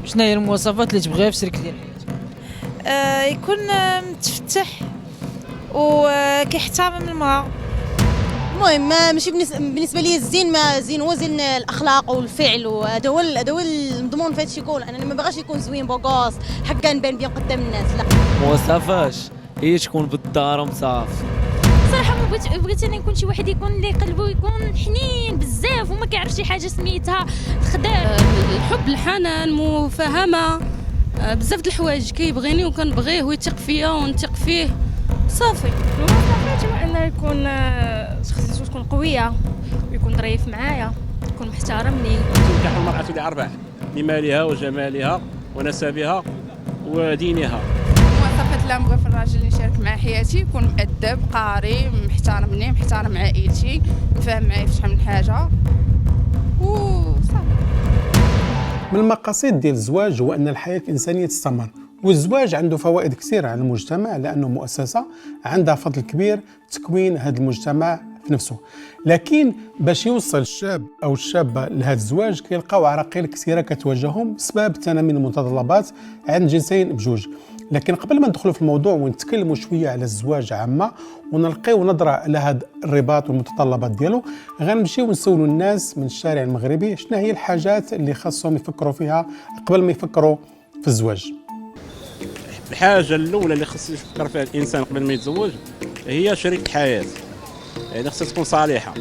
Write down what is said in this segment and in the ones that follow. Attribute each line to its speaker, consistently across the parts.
Speaker 1: شنو هي المواصفات اللي تبغيها في الشريك ديال حياتك؟
Speaker 2: يكون متفتح وكيحترم المرأة.
Speaker 3: المهم ماشي بالنسبه لي الزين، ما زين هو زين الاخلاق والفعل، وهذا هو المضمون في هذا الشيء كله. انا ما باغاش يكون زوين بوغوس حقا نبان بيه قدام الناس، لا.
Speaker 4: مواصفات هي تكون بالدار ومصافي.
Speaker 5: صراحه بغيت انا نكون شي واحد يكون اللي قلبه يكون حنين بزاف وما كيعرف شي حاجه سميتها الخدام.
Speaker 6: الحب، الحنان، مفاهمه، بزاف د الحوايج. كيبغيني وكنبغيه ويثق فيا ونثق فيه صافي.
Speaker 7: المواصفات هو انه يكون شخصيته تكون قويه ويكون ظريف معايا، يكون محترمني.
Speaker 8: تنكح المرأة لأربع: لمالها وجمالها ونسبها ودينها.
Speaker 9: المواصفات اللي نبغي في الراجل اللي يشارك مع حياتي يكون مؤدب، قاري، محترمني، محترم عائلتي، يفهم معايا في شحال من حاجه وصافي.
Speaker 10: من المقاصد ديال الزواج هو أن الحياة الإنسانية تستمر، والزواج عنده فوائد كثيرة على المجتمع لأنه مؤسسة عندها فضل كبير تكوين هذا المجتمع في نفسه. لكن باش يوصل الشاب أو الشابة لهذا الزواج كيلقاو عراقيل كثيرة كتواجههم بسبب تنامي المتطلبات عند الجنسين بجوج. لكن قبل ما ندخلوا في الموضوع ونتكلموا شوية على الزواج عامة ونلقيو نظرة على هذا الرباط والمتطلبات ديالو، غنمشيو ونسولوا الناس من الشارع المغربي شنو هي الحاجات اللي خاصهم يفكروا فيها قبل ما يفكروا في الزواج.
Speaker 8: الحاجة الأولى اللي خص يفكر فيها الإنسان قبل ما يتزوج هي شريك الحياة، يعني خصها تكون صالحة.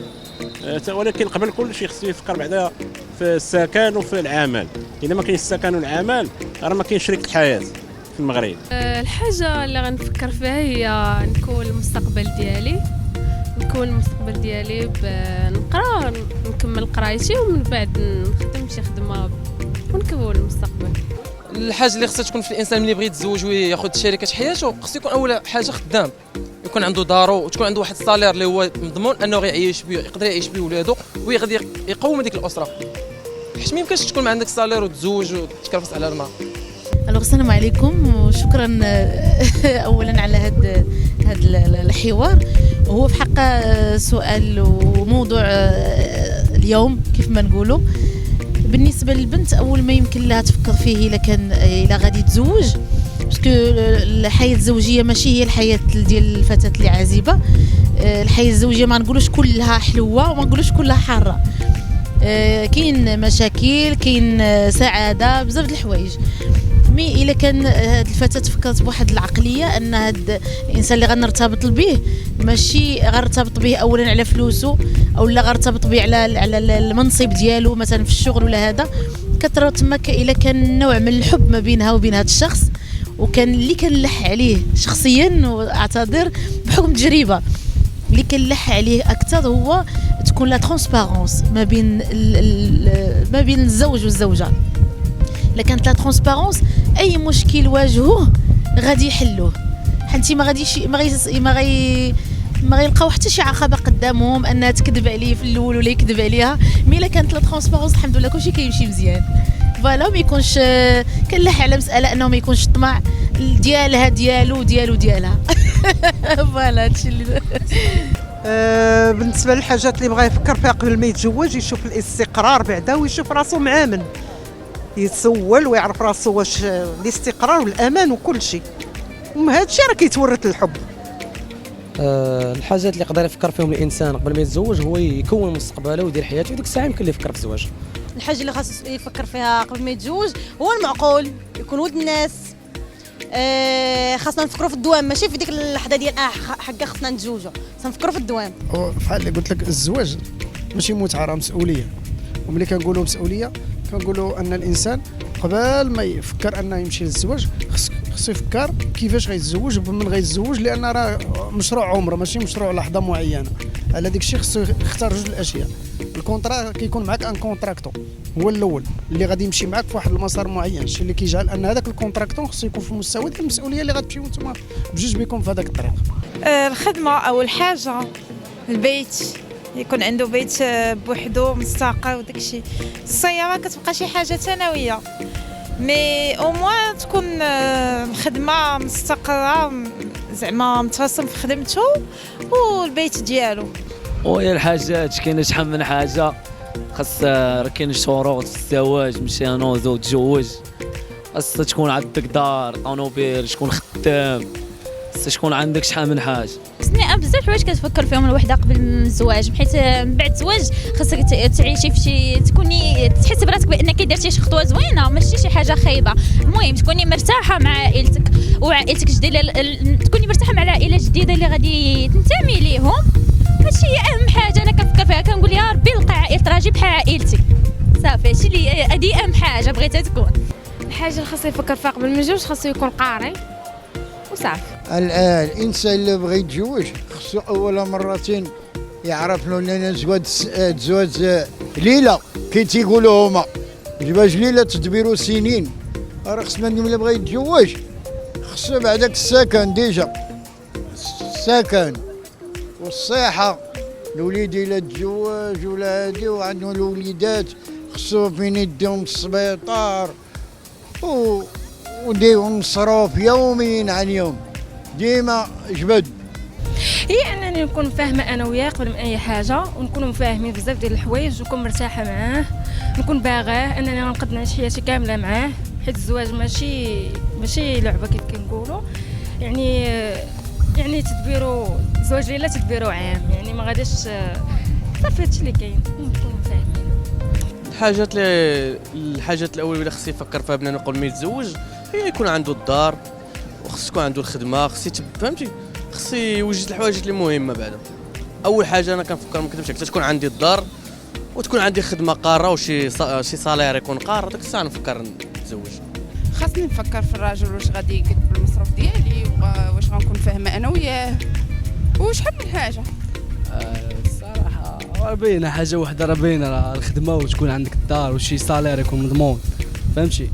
Speaker 8: ولكن قبل كل شيء خصو يفكر بعدا في السكن وفي العمل. إذا ما كاينش السكن والعمل راه ما كاينش شريك الحياة في المغرب.
Speaker 6: الحاجه اللي غنفكر فيها هي نكون المستقبل ديالي، نقرا نكمل قرايتي ومن بعد نخدم شي خدمه ونكون المستقبل.
Speaker 1: الحاجه اللي خصها تكون في الانسان ملي بغى يتزوج وياخذ شريكه حياته، خصو يكون اول حاجه خدام، يكون عنده دارو وتكون عنده واحد الصالير اللي هو مضمون انه غيعيش به، يقدر يعيش به ولادو ويقدر يقوم هذيك الاسره. حيت ما يمكنش تكون ما عندك الصالير وتزوج وتكرفس على الماء.
Speaker 3: السلام عليكم وشكرا اولا على هذا الحوار. وهو في حق سؤال وموضوع اليوم كيف ما نقولوا. بالنسبه للبنت اول ما يمكن لها تفكر فيه الا غادي تزوج، باسكو الحياه الزوجيه ماشي هي الحياه ديال الفتاه اللي عازبه. الحياه الزوجيه ما نقولوش كلها حلوه وما نقولوش كلها حاره، كاين مشاكل، كاين سعاده، بزاف د الحوايج. مي الا كان هاد الفتاه فكرت بواحد العقليه ان هاد الانسان اللي غنرتبط به ماشي غنرتبط به اولا على فلوسه او لا غنرتبط به على المنصب ديالو مثلا في الشغل ولا هذا، كثر تما الا كان نوع من الحب ما بينها وبين هذا الشخص، وكان اللي كنلح عليه شخصيا واعتذر بحكم تجربه اللي كنلح عليه اكثر هو تكون لا ترونسبارونس ما بين الزوج والزوجه. الا كانت لا ترونسبارونس اي مشكل واجهوه غادي يحلوه، حنتي ما غيلقاو حتى شي عقبه قدامهم انها تكذب عليه في الاول ولا يكذب عليها. مي الا كانت لا ترونسبارونس الحمد لله كلشي كيمشي مزيان. فوالا ما يكونش كنلح على مساله انه ما يكونش الطمع ديالها ديالها. فوالا هادشي اللي
Speaker 11: بالنسبه للحاجات اللي بغى يفكر فيها قبل ما يتزوج، يشوف الاستقرار بعدا ويشوف راسو مآمن، يتسول ويعرف راسو واش الاستقرار والامان وكل شيء. هذا الشيء راه كيتورث الحب.
Speaker 12: الحاجات اللي يقدر يفكر فيهم الانسان قبل ما يتزوج هو يكون مستقبله ويدير حياته، وديك الساعه يمكن يفكر في الزواج.
Speaker 3: الحاجه اللي خاص يفكر فيها قبل ما يتزوج هو المعقول، يكون ود الناس. خاصنا نفكروا في الدوام، ماشي في ديك اللحظه ديال حقا خصنا نتزوجوا، خاصنا نفكروا في الدوام.
Speaker 13: بحال اللي قلت لك الزواج ماشي متعه، راه مسؤوليه. وملي كنقولوا مسؤوليه كنقولوا ان الانسان قبل ما يفكر انه يمشي للزواج خصو يفكر كيفاش غيتزوج ومن غيتزوج، لان راه مشروع عمره ماشي مشروع لحظه معينه. على ديك الشيء خصو يختار جوج الاشياء. الكونترا كيكون معك ان كونتراكتو هو الاول اللي غادي يمشي معك في واحد المسار معين، الشيء اللي كيجعل ان هذاك الكونتراكتو خصو يكون في مستوى ديال المسؤوليه اللي غتمشيو نتوما بجوج بكم في هذاك الطريق.
Speaker 2: الخدمه اول حاجه، البيت يكون عنده بيت بوحدو مستقر وداك الشيء. السياره كتبقى شي حاجه ثانويه، مي او موان تكون الخدمه مستقره، زعما مترسم في خدمته والبيت ديالو.
Speaker 4: وهي الحاجات كاينه شحال من حاجه خاص، راه كاين شروط في الزواج، ماشي نوض وتزوج. خاص تكون عندك دار طونوبيل، تكون خدام، خاص تكون عندك شحال من حاجه.
Speaker 5: خصني بزاف الحوايج كتفكر فيهم الوحده قبل الزواج، حيت من بعد الزواج خاصك تعيشي في شي، تكوني تحسي براسك بانك درتي شي خطوه زوينه ماشي شي حاجه خايبه. المهم تكوني مرتاحه مع عائلتك وعائلتك جديده، تكونني مرتاحه مع العائله الجديده اللي غادي تنتمي ليهم. هادشي هي اهم حاجه انا كنفكر فيها، كنقول يا ربي نلقى عائله راجل بحال عائلتي، صافي هادشي اللي هادي اهم حاجه بغيتها تكون.
Speaker 7: الحاجه اللي خاصو يفكر فيها قبل ما يتزوج خاصو يكون قاري وصافي.
Speaker 14: الانسان اللي بغى يتزوج خصو اول مرتين يعرف ان الزواج ليله كي تيقولوا هما، الزواج ليله تدبيروا سنين. راه خصنا ملي بغى يتزوج خصو بعداك السكن ديجا، السكن والصحه. الوليد الا تزوج ولا هادي وعنده الوليدات خصو فين يديهم السبيطار وديهم مصروف يوميا عن يوم، ديما جبد.
Speaker 7: هي انني نكون فاهمه انا وياه قبل من اي حاجه، ونكونوا مفاهمين بزاف ديال الحوايج، ونكون مرتاحه معاه، نكون باغاه انني غنقد نعيش حياتي كامله معاه، حيت الزواج ماشي لعبه كيف كنقولوا. يعني تدبيروا زواج ليله تدبيروا عام، يعني ما غاديش صافي هادشي اللي كاين، نكونوا فاهمين.
Speaker 1: الحاجات الاولى اللي خصو يفكر فيها بنادم قبل ما يتزوج هي يكون عنده الدار، وخص يكون عنده الخدمه، فهمتي، خص يوجد الحوايج اللي مهمه بعدا. اول حاجه انا كنفكر ما كنتمش تكون عندي الدار وتكون عندي خدمه قاره وشي صالير يكون قار، ديك الساعه نفكر نتزوج.
Speaker 9: خاصني نفكر في الراجل واش غادي يقد بالمصروف ديالي، واش غنكون فاهمه انا وياه، وشحال من حاجه.
Speaker 4: الصراحه باينه حاجه وحده، راه باينه الخدمه وتكون عندك الدار وشي صالير يكون مضمون، فهمتي،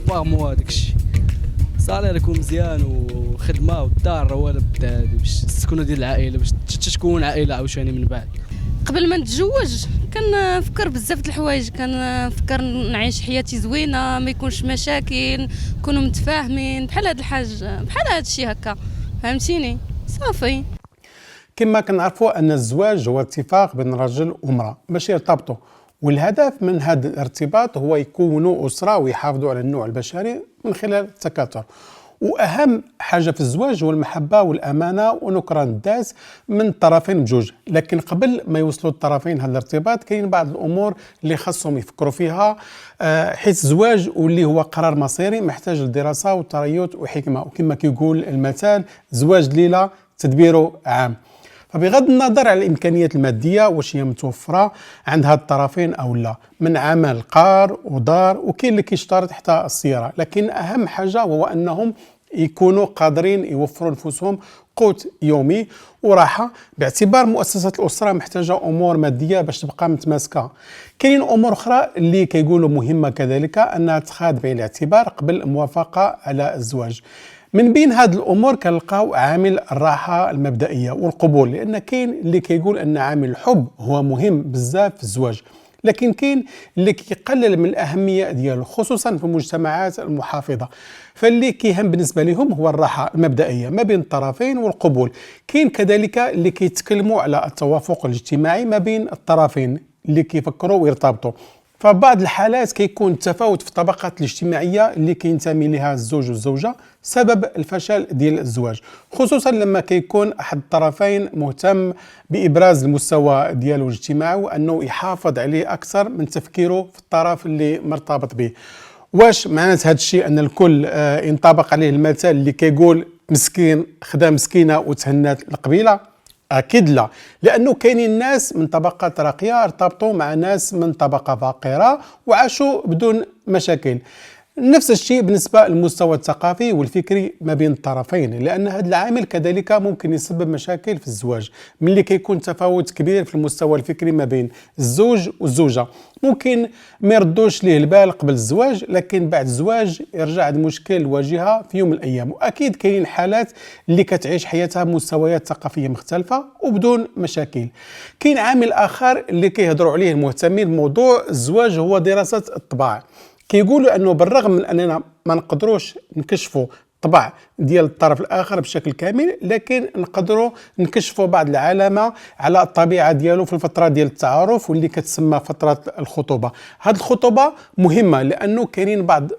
Speaker 4: باغ موا داكشي صالير يكون مزيان وخدمه والدار هو البدا باش تسكنوا ديال العائله، باش تكون عائله عاوتاني من بعد.
Speaker 6: قبل ما نتزوج كنفكر بزاف د الحوايج، كنفكر نعيش حياتي زوينه، ما يكونش مشاكل، نكونوا متفاهمين بحال هاد الحاج، بحال هاد الشيء هكا، فهمتيني، صافي.
Speaker 10: كما كنعرفوا ان الزواج هو اتفاق بين رجل وامراه باش يرتبطوا، والهدف من هذا الارتباط هو يكونوا اسره ويحافظوا على النوع البشري من خلال التكاثر. واهم حاجه في الزواج هو المحبه والامانه ونكران الداس من الطرفين بجوج. لكن قبل ما يوصلوا الطرفين هذا الارتباط كاين بعض الامور اللي خاصهم يفكروا فيها، حيث الزواج واللي هو قرار مصيري محتاج لدراسه وتريث وحكمه، وكما كيقول المثال زواج ليله تدبيره عام. فبغض النظر على الامكانيات الماديه واش هي متوفره عند هاد الطرفين او لا، من عمل قار ودار، وكاين اللي كيشترط حتى السياره، لكن اهم حاجه هو انهم يكونوا قادرين يوفروا لنفسهم قوت يومي وراحه، باعتبار مؤسسه الاسره محتاجه امور ماديه باش تبقى متماسكه. كاين امور اخرى اللي كيقولوا مهمه كذلك انها تخاد بعين الاعتبار قبل الموافقه على الزواج. من بين هذه الامور كنلقاو عامل الراحه المبدئيه والقبول، لان كاين اللي كيقول ان عامل الحب هو مهم بزاف في الزواج، لكن كاين اللي كيقلل من الاهميه ديالو خصوصا في المجتمعات المحافظه. فاللي كيهم بالنسبه لهم هو الراحه المبدئيه ما بين الطرفين والقبول. كاين كذلك اللي كيتكلموا على التوافق الاجتماعي ما بين الطرفين اللي كيفكروا ويرتبطوا. فبعض الحالات كيكون تفاوت في الطبقات الاجتماعيه اللي كينتمي لها الزوج والزوجه سبب الفشل ديال الزواج، خصوصا لما كيكون احد الطرفين مهتم بابراز المستوى ديالو الاجتماعي وانه يحافظ عليه اكثر من تفكيره في الطرف اللي مرتبط به. واش معنات هذا الشيء ان الكل ينطبق عليه المثل اللي كيقول مسكين خدا مسكينه وتهنات القبيله؟ أكيد لا، لأنه كاينين ناس من طبقات راقية ارتبطوا مع ناس من طبقة فقيرة وعاشوا بدون مشاكل. نفس الشيء بالنسبة للمستوى الثقافي والفكري ما بين الطرفين، لأن هذا العامل كذلك ممكن يسبب مشاكل في الزواج. ملي كيكون تفاوت كبير في المستوى الفكري ما بين الزوج والزوجة ممكن ما يردوش ليه البال قبل الزواج، لكن بعد الزواج يرجع المشكل الواجهة في يوم من الأيام. وأكيد كاين حالات اللي كتعيش حياتها بمستويات ثقافية مختلفة وبدون مشاكل. كاين عامل آخر اللي كيهضروا عليه المهتمين بموضوع الزواج هو دراسة الطباع. كيقولوا انه بالرغم من اننا ما نقدروش نكشفوا الطبع ديال الطرف الاخر بشكل كامل، لكن نقدروا نكشفوا بعض العلامه على الطبيعه ديالو في الفتره ديال التعارف واللي كتسمى فتره الخطوبه. هذه الخطوبه مهمه لانه كاينين بعض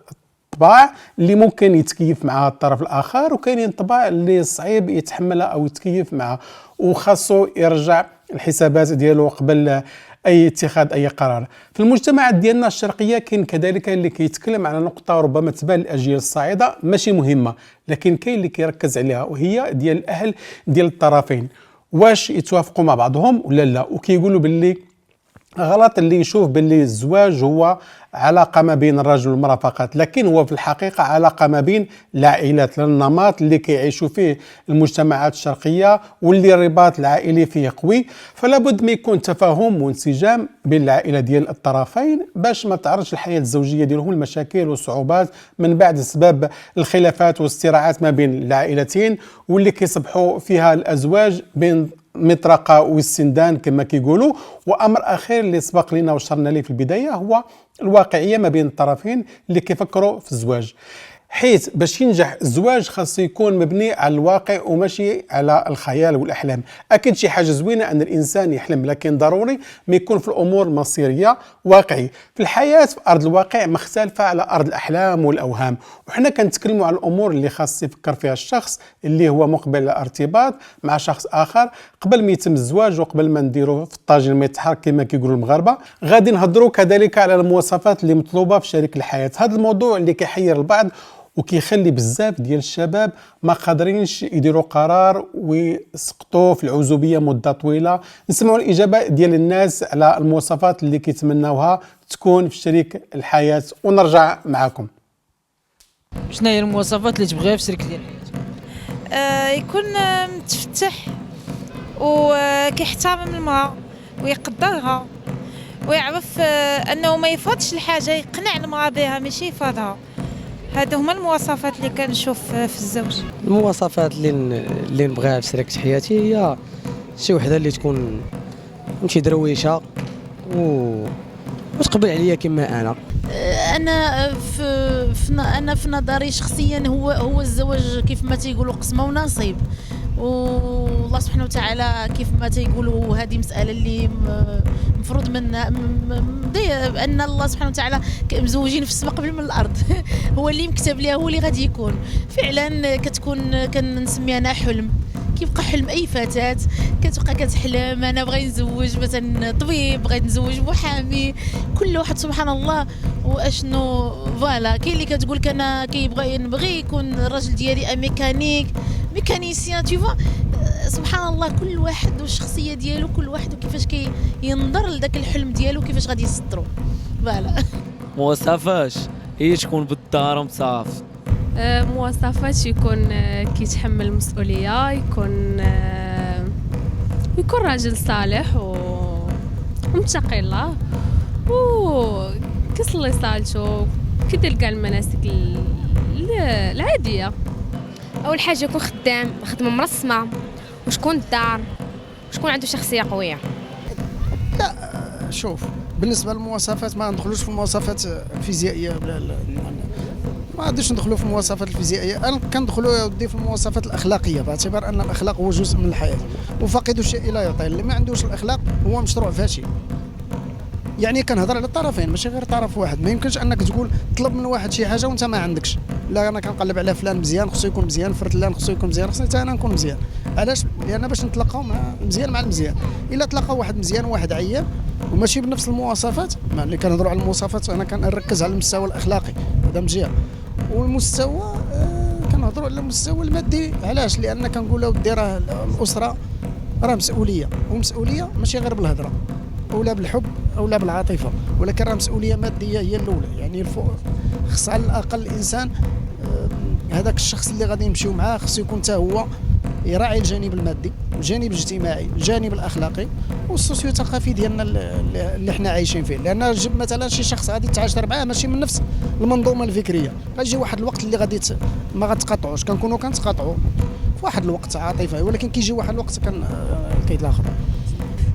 Speaker 10: طباع اللي ممكن يتكيف معها الطرف الاخر، وكاينين طباع اللي صعيب يتحملها او يتكيف معها، وخاصو يرجع الحسابات ديالو قبل اي اتخاذ اي قرار. في المجتمعات ديالنا الشرقيه كاين كذلك اللي كيتكلم على نقطه ربما تبان للاجيال الصاعده ماشي مهمه، لكن كاين اللي كيركز عليها، وهي ديال الاهل ديال الطرفين، واش يتوافقوا مع بعضهم ولا لا. وكيقولوا باللي غلط اللي يشوف باللي الزواج هو علاقة ما بين الرجل والمرأة فقط، لكن هو في الحقيقة علاقة ما بين العائلات، النمط اللي كيعيشوا فيه المجتمعات الشرقية واللي الرباط العائلي فيه قوي، فلا بد ما يكون تفاهم وانسجام بين العائلة ديال الطرفين باش ما تعرضش الحياة الزوجية ديالهم المشاكل والصعوبات من بعد سبب الخلافات والصراعات ما بين العائلتين، واللي كيصبحوا فيها الأزواج بين مطرقة والسندان كما كيقولوا. وأمر أخير اللي سبق لنا وشرنا ليه في البداية هو الواقعية ما بين الطرفين اللي كيفكروا في الزواج، حيث باش ينجح الزواج خاص يكون مبني على الواقع وماشي على الخيال والأحلام. أكيد شي حاجة زوينة أن الإنسان يحلم، لكن ضروري ما يكون في الأمور المصيرية واقعي. في الحياة في أرض الواقع مختلفة على أرض الأحلام والأوهام، وحنا كنتكلموا على الأمور اللي خاص يفكر فيها الشخص اللي هو مقبل على ارتباط مع شخص آخر قبل ما يتم الزواج وقبل ما نديروا في الطاجين ما يتحرك كما كيقولوا المغاربة. غادي نهضروا كذلك على المواصفات اللي مطلوبة في شريك الحياة، هذا الموضوع اللي كيحير البعض وكيخلي بزاف ديال الشباب ما قادرينش يديروا قرار ويسقطوا في العزوبيه مده طويله. نسمعوا الاجابه ديال الناس على المواصفات اللي كيتمناوها تكون في شريك الحياه ونرجع معكم.
Speaker 1: شنو هي المواصفات اللي تبغيها في شريك ديال الحياه؟
Speaker 2: يكون متفتح وكيحترم المرأة ويقدرها ويعرف انه ما يفوتش الحاجه، يقنع المرأة بها ماشي يفوتها. هادو هما المواصفات اللي كنشوف في الزوج.
Speaker 12: المواصفات اللي نبغيها في شريكة حياتي هي شي وحده اللي تكون ماشي درويشه وتقبل عليا كما
Speaker 3: انا في نظري شخصيا هو الزواج كيف ما تيقولوا قسمه ونصيب، والله سبحانه وتعالى كيف ما تيقولوا هذه مساله اللي مفروض منها ان الله سبحانه وتعالى مزوجين في السماء قبل من الارض هو اللي مكتب ليها، هو اللي غادي يكون فعلا. كتكون كنسميها انا حلم، كيبقى حلم اي فتاه كتبقى كتحلم انا بغي نزوج مثلا طبيب، بغيت نزوج محامي، كل واحد سبحان الله واشنو فوالا. كاين اللي كتقول لك انا نبغي يكون الراجل ديالي ميكانيسيان تيفا. سبحان الله كل واحد والشخصيه ديالو، كل واحد وكيفاش ينظر لذاك الحلم ديالو كيفاش غادي يسطرو فوالا.
Speaker 15: مواصفات هي تكون بالدار ومصاف.
Speaker 6: مواصفات يكون كيتحمل المسؤوليه، يكون راجل صالح ومتقي الله وكيصلي صالته، كيدير كاع المناسك العاديه.
Speaker 7: اول حاجه يكون خدمه مرسمه، وشكون الدار، وشكون عنده شخصيه قويه.
Speaker 13: لا شوف، بالنسبه للمواصفات ما ندخلوش في المواصفات الفيزيائيه، ما غاديش ندخلوا في المواصفات الفيزيائيه، كندخلوا يا ودي في المواصفات الاخلاقيه، باعتبار ان الاخلاق هو جزء من الحياه، وفاقد الشيء لا يعطي. اللي ما عندوش الاخلاق هو مشروع فاشل. يعني كنهضر على الطرفين ماشي غير طرف واحد. ما يمكنش انك تقول طلب من واحد شي حاجه وانت ما عندكش. لا انا كنقلب على فلان مزيان خصو يكون مزيان، فرتلان خصو يكون مزيان، خصني حتى انا نكون مزيان. علاش؟ لان باش نتلاقاو مع المزيان مع المزيان. الا تلاقاو واحد مزيان وواحد عيان وماشي بنفس المواصفات، ملي كنهضروا على المواصفات انا كنركز على المستوى الاخلاقي، هذا من جهه، والمستوى كنهضروا على المستوى المادي. علاش؟ لان كنقولوا ودي راه الاسره راه مسؤوليه، ومسؤوليه ماشي غير بالهضره اولا بالحب اولا بالعاطفه، ولكن راه مسؤوليه ماديه هي الاولى. يعني خص على الاقل الانسان هذاك الشخص اللي غادي يمشيو معاه خصو يكون حتى هو يراعي الجانب المادي، الجانب الاجتماعي، الجانب الاخلاقي والسوسيو ثقافي ديالنا اللي حنا عايشين فيه. لان مثلا شي شخص غادي تعاشر معاه ماشي من نفس المنظومه الفكريه، غيجي واحد الوقت اللي غادي ما غتقاطعوش. كنكونوا كنتقاطعوا في واحد الوقت عاطفي، ولكن كيجي واحد الوقت كيتلاخر.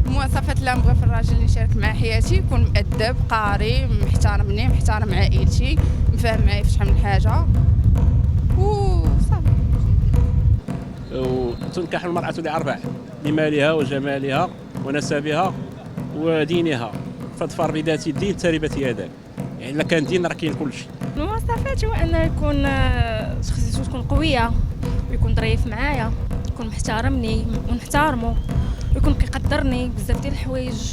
Speaker 9: المواصفات اللي نبغي في الراجل اللي يشارك مع حياتي يكون مؤدب، قاري، محترمني، محترم عائلتي، مفاهم معايا في شحال من حاجه وصافي.
Speaker 8: وتنكح المرأة لأربع: لمالها وجمالها ونسبها ودينها، فاظفر بذات الدين تربت يداك. يعني الا كان دين راه كاين كلشي.
Speaker 7: المواصفات المواصفات هو انه يكون شخصيته تكون قويه، ويكون ظريف معايا، يكون محترمني ونحتارمو، ويكون كيقدرني بزاف ديال الحوايج،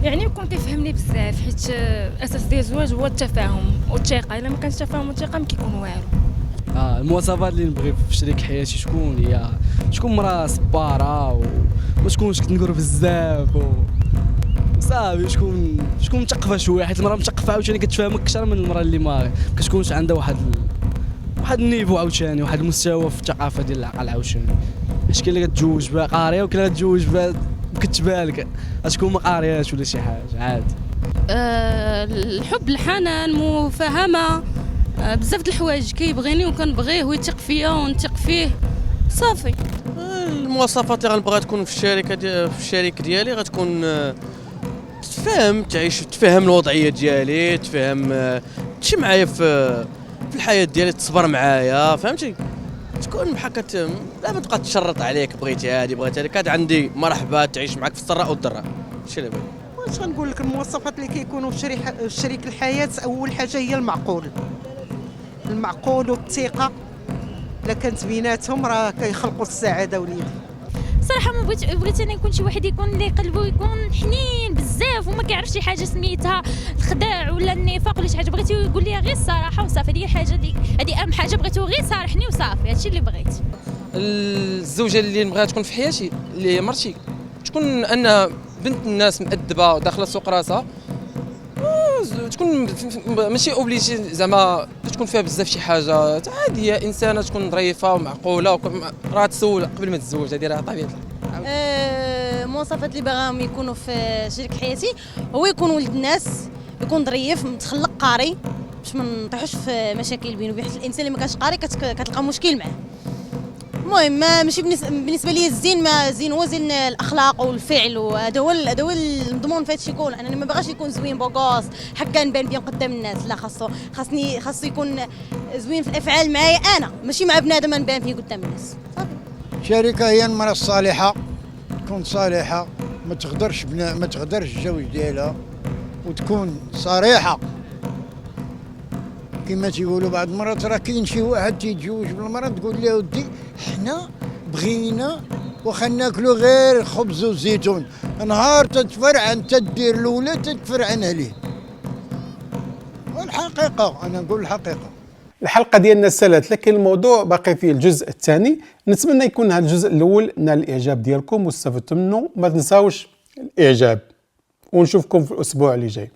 Speaker 7: يعني يكون كيفهمني بزاف، حيت اساس ديال الزواج هو التفاهم والثقه. الا ما كانش تفاهم والثقه ما كيكون والو.
Speaker 4: المواصفات اللي نبغي في شريك حياتي شكون مرا صباره وما تكونش كتنقر بزاف صافي، شكون مثقفه شويه، حيت المراه مثقفه عاوتاني كتفهمك اكثر من المراه اللي ما كتكونش عندها واحد النيفو عاوتاني، واحد المستوى في الثقافه ديال العقل عاوتاني. اش كاين اللي كتزوج بها قاريه وكاين اللي كتزوج بها كتبالك غتكون ما قارياش ولا شي حاجه عادي.
Speaker 6: الحب، الحنان، المفاهمه، بزاف د الحوايج. كيبغيني وكنبغيه ويثق فيا ونثق فيه صافي.
Speaker 1: المواصفات اللي غنبغيها تكون في الشريك ديالي غتكون تفهم الوضعيه ديالي، تفهم تمشي معايا في الحياه ديالي، تصبر معايا، فهمتي؟ تكون بحال لا ما تبقى تشرط عليك بغيتي هادي بغيتي هذيك، عندي مرحبا تعيش معاك في السراء والضراء، هادشي اللي بغيت.
Speaker 11: واش غنقول لك؟ المواصفات اللي كيكونوا في شريك الحياه، اول حاجه هي المعقول والثقه. الا كانت بيناتهم راه كيخلقوا السعاده وليدي.
Speaker 5: صراحه ما بغيت انا يكون شي واحد يكون اللي قلبه يكون حنين بزاف وما كيعرفش شي حاجه سميتها الخداع ولا النفاق ولا شي حاجه. بغيتو يقول لي غير الصراحه وصافي، هذه الحاجه هذه اهم حاجه. بغيتو غير صارحني وصافي، هادشي اللي بغيت.
Speaker 1: الزوجه اللي نبغيها تكون في حياتي اللي هي مرتي، تكون انها بنت الناس مؤدبه وداخله سوق راسها، تكون ماشي اوبليجي زعما تكون فيها بزاف شي حاجه عادي، هي انسانه تكون ظريفه ومعقوله راه تسول قبل ما تتزوج، هذه راه طبيعه الحال.
Speaker 3: المواصفات اللي باغاهم يكونوا في شريك حياتي هو يكون ولد الناس، يكون ظريف، متخلق، قاري، باش ما نطيحوش في مشاكل بينه وبين. الانسان اللي ما كانش قاري كتلقى مشكل معاه. المهم ماشي بالنسبه لي الزين، ما زين هو زين الاخلاق والفعل، وهذا هو المضمون في هادشي كله. انا ما باغاش يكون زوين بوغوس حكا نبان بين قدام الناس، لا خاصو يكون زوين في الافعال معايا انا، ماشي مع بنادم نبان فيه قدام الناس. صافي.
Speaker 14: شريكه هي المراه الصالحه، تكون صالحه، ما تغدرش الزوج ديالها، وتكون صريحه. كما تيقولوا بعض المرات راه كاين شي واحد تيتزوج بالمراه تقول له ودي حنا بغينا واخا ناكلوا غير خبز وزيتون، نهار تتفرعن تدير الاولاد تتفرعن عليه. والحقيقه انا نقول الحقيقه.
Speaker 10: الحلقه ديالنا سالت، لكن الموضوع باقي فيه الجزء الثاني. نتمنى يكون هذا الجزء الاول نال الاعجاب ديالكم واستفدتم منه. ما تنساوش الاعجاب، ونشوفكم في الاسبوع اللي جاي.